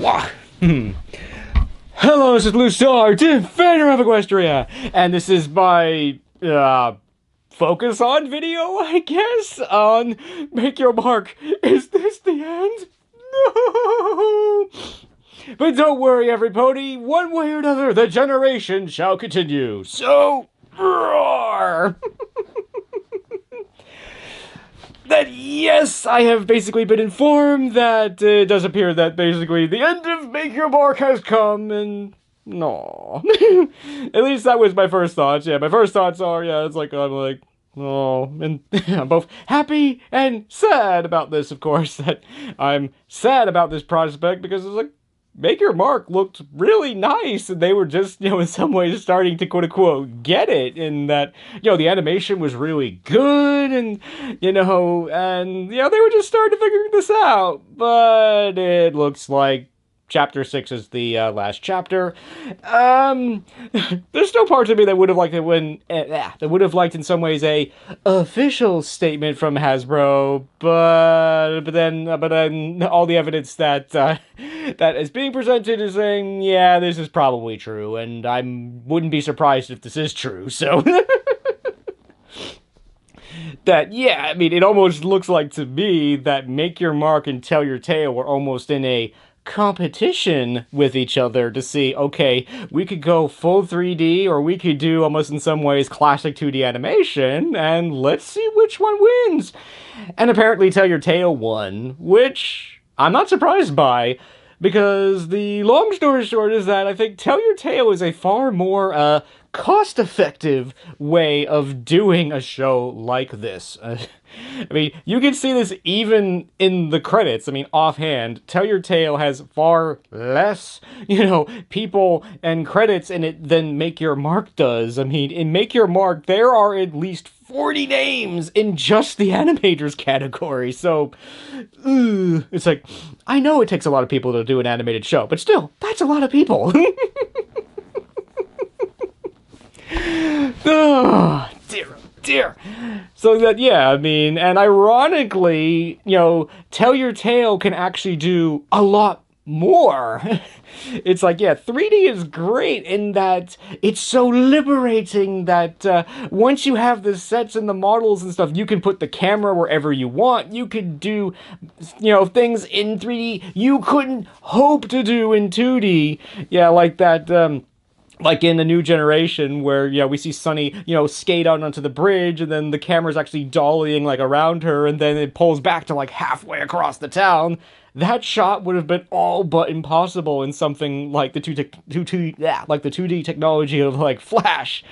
Wah. Hello, this is BlueStar, defender of Equestria, and this is my, focus on video, I guess, on Make Your Mark. Is this the end? No! But don't worry, everypony, one way or another, the generation shall continue, so, roar! That, yes, I have basically been informed that it does appear that basically the end of Make Your Mark has come, and no. At least that was my first thoughts. Yeah, my first thoughts are, yeah, it's like, I'm like, oh, and I'm both happy and sad about this, of course, that I'm sad about this prospect, because it's like, Make Your Mark looked really nice, and they were just, in some ways starting to quote-unquote get it, in that, the animation was really good, and, they were just starting to figure this out, but it looks like Chapter 6 is the last chapter. There's still parts of me that would have liked it when, that would have liked in some ways a official statement from Hasbro, but then all the evidence that that is being presented is saying, yeah, this is probably true, and I wouldn't be surprised if this is true, so. That, yeah, I mean, it almost looks like to me that Make Your Mark and Tell Your Tale were almost in a competition with each other to see, okay, we could go full 3D, or we could do almost in some ways classic 2D animation, and let's see which one wins. And apparently Tell Your Tale won, which I'm not surprised by, because the long story short is that I think Tell Your Tale is a far more, cost-effective way of doing a show like this. I mean, you can see this even in the credits. I mean, offhand, Tell Your Tale has far less, people and credits in it than Make Your Mark does. I mean, in Make Your Mark, there are at least 40 names in just the animators category, so, it's like, I know it takes a lot of people to do an animated show, but still, that's a lot of people. Oh, dear. So that, yeah, I mean, and ironically, Tell Your Tale can actually do a lot more. It's like, yeah, 3D is great in that it's so liberating that once you have the sets and the models and stuff, you can put the camera wherever you want. You could do, things in 3D you couldn't hope to do in 2D. Yeah, like that, like in the new generation where, we see Sunny, skate out onto the bridge, and then the camera's actually dollying, around her, and then it pulls back to, halfway across the town. That shot would have been all but impossible in something like the 2D technology of, Flash.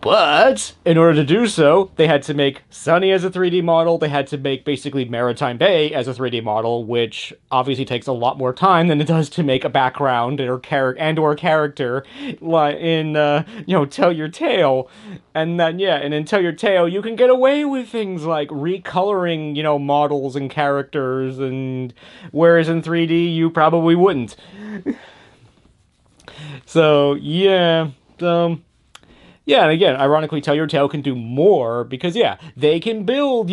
But, in order to do so, they had to make Sunny as a 3D model, they had to make basically Maritime Bay as a 3D model, which obviously takes a lot more time than it does to make a background or character, like in, Tell Your Tale. And then, yeah, and in Tell Your Tale, you can get away with things like recoloring, models and characters, and whereas in 3D, you probably wouldn't. So, yeah, yeah, and again, ironically, Tell Your Tale can do more, because, yeah, they can build,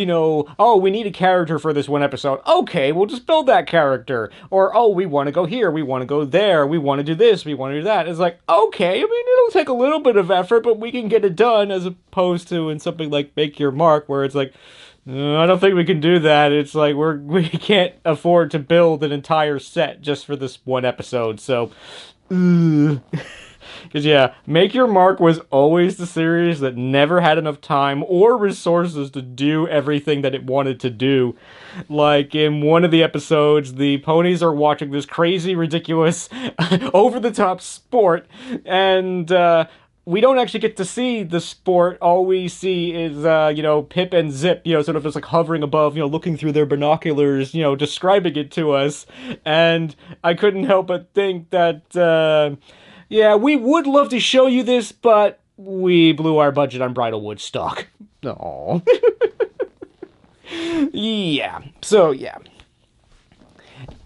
oh, we need a character for this one episode. Okay, we'll just build that character. Or, oh, we want to go here, we want to go there, we want to do this, we want to do that. It's like, okay, I mean, it'll take a little bit of effort, but we can get it done, as opposed to in something like Make Your Mark, where it's like, I don't think we can do that. It's like, we can't afford to build an entire set just for this one episode, so, Because, yeah, Make Your Mark was always the series that never had enough time or resources to do everything that it wanted to do. Like, in one of the episodes, the ponies are watching this crazy, ridiculous, over-the-top sport, and, we don't actually get to see the sport. All we see is, Pip and Zip, sort of just, hovering above, looking through their binoculars, describing it to us, and I couldn't help but think that, yeah, we would love to show you this, but we blew our budget on Bridal Woodstock. Aww. Yeah. So, yeah.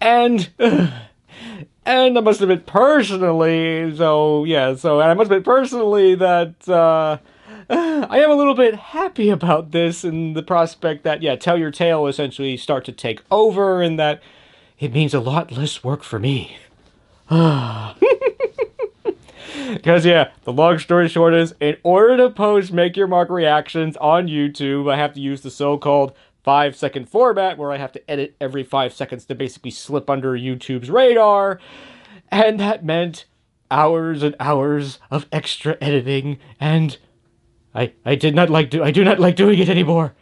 And I must admit personally, and I must admit personally that, I am a little bit happy about this and the prospect that, yeah, Tell Your Tale will essentially start to take over and that it means a lot less work for me. Because, yeah, the long story short is, in order to post Make Your Mark reactions on YouTube, I have to use the so-called 5-second format, where I have to edit every 5 seconds to basically slip under YouTube's radar. And that meant hours and hours of extra editing, and I do not like doing it anymore.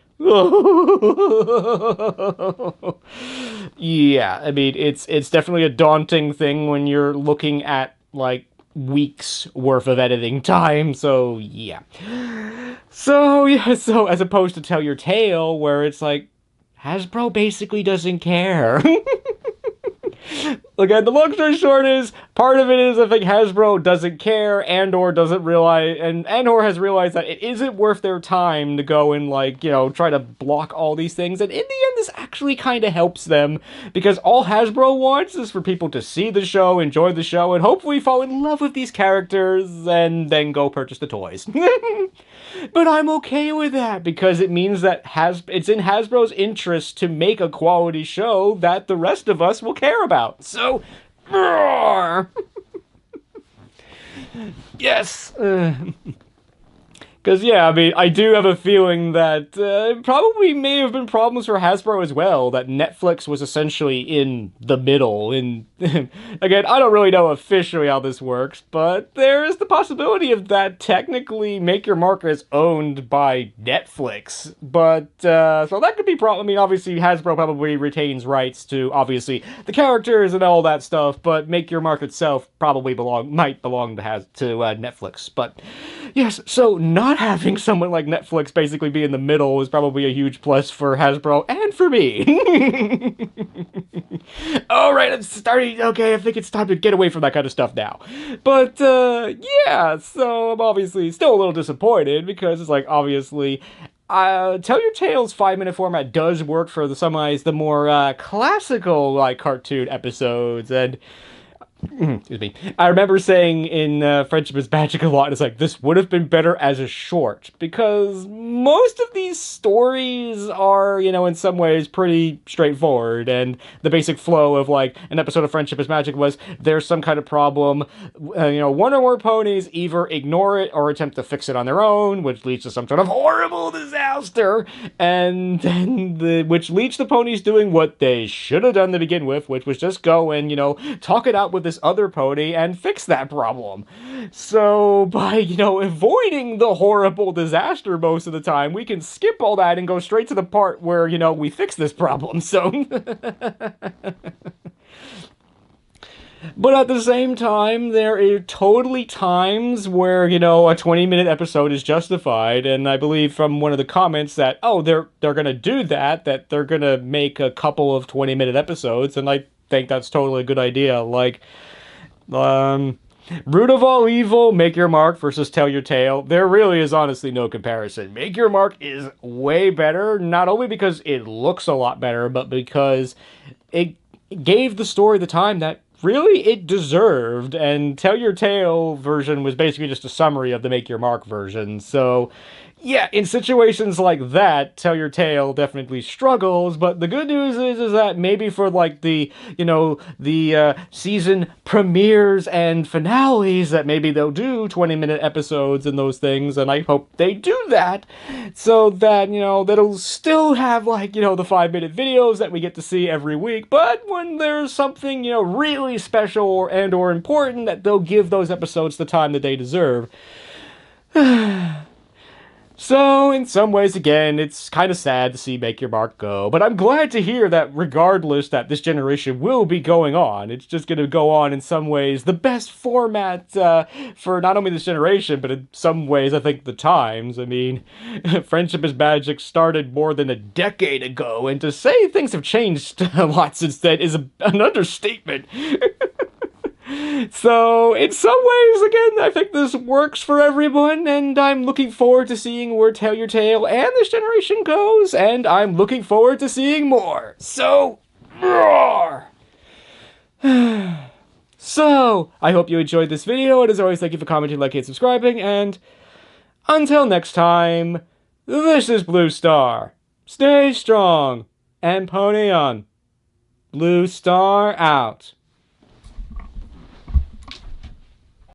Yeah, I mean, it's definitely a daunting thing when you're looking at like weeks worth of editing time, so yeah. So yeah, so as opposed to Tell Your Tale, where it's like Hasbro basically doesn't care. Again, the long story short is, part of it is I think Hasbro doesn't care and/or doesn't realize, and/or has realized that it isn't worth their time to go and, like, you know, try to block all these things. And in the end, this actually kind of helps them, because all Hasbro wants is for people to see the show, enjoy the show, and hopefully fall in love with these characters, and then go purchase the toys. But I'm okay with that, because it means that it's in Hasbro's interest to make a quality show that the rest of us will care about. So, yes. Because, yeah, I mean, I do have a feeling that probably may have been problems for Hasbro as well, that Netflix was essentially in the middle. And again, I don't really know officially how this works, but there is the possibility of that technically Make Your Mark is owned by Netflix. But, so that could be problem. I mean, obviously, Hasbro probably retains rights to, obviously, the characters and all that stuff, but Make Your Mark itself probably might belong to Netflix. But, yes, so not having someone like Netflix basically be in the middle is probably a huge plus for Hasbro and for me. Alright, I'm starting. Okay, I think it's time to get away from that kind of stuff now. But, yeah, so I'm obviously still a little disappointed, because it's like, obviously, Tell Your Tale's 5-minute format does work for the more classical, like, cartoon episodes, and excuse me. I remember saying in Friendship is Magic a lot, it's like, this would have been better as a short, because most of these stories are, you know, in some ways pretty straightforward, and the basic flow of, like, an episode of Friendship is Magic was, there's some kind of problem, you know, one or more ponies either ignore it or attempt to fix it on their own, which leads to some sort of horrible disaster, and then which leads to ponies doing what they should have done to begin with, which was just go and, you know, talk it out with this other pony and fix that problem. So by, you know, avoiding the horrible disaster most of the time, we can skip all that and go straight to the part where, you know, we fix this problem. So but at the same time, there are totally times where, you know, a 20-minute episode is justified, and I believe from one of the comments that, oh, they're gonna do that they're gonna make a couple of 20-minute episodes, and I think that's totally a good idea. Like, Root of All Evil, Make Your Mark versus Tell Your Tale, there really is honestly no comparison. Make Your Mark is way better, not only because it looks a lot better, but because it gave the story the time that really it deserved, and Tell Your Tale version was basically just a summary of the Make Your Mark version. So yeah, in situations like that, Tell Your Tale definitely struggles, but the good news is that maybe for, like, the, you know, the season premieres and finales, that maybe they'll do 20-minute episodes and those things, and I hope they do that, so that, you know, that'll still have, like, you know, the 5-minute videos that we get to see every week, but when there's something, you know, really special or important, that they'll give those episodes the time that they deserve. So, in some ways, again, it's kind of sad to see Make Your Mark go, but I'm glad to hear that regardless that this generation will be going on, it's just going to go on in some ways the best format for not only this generation, but in some ways, I think, the times. I mean, Friendship is Magic started more than a decade ago, and to say things have changed a lot since then is an understatement. So, in some ways, again, I think this works for everyone, and I'm looking forward to seeing where Tell Your Tale and this generation goes, and I'm looking forward to seeing more. So, roar! So, I hope you enjoyed this video, and as always, thank you for commenting, liking, and subscribing, and Until next time, this is Blue Star. Stay strong and pony on. Blue Star out.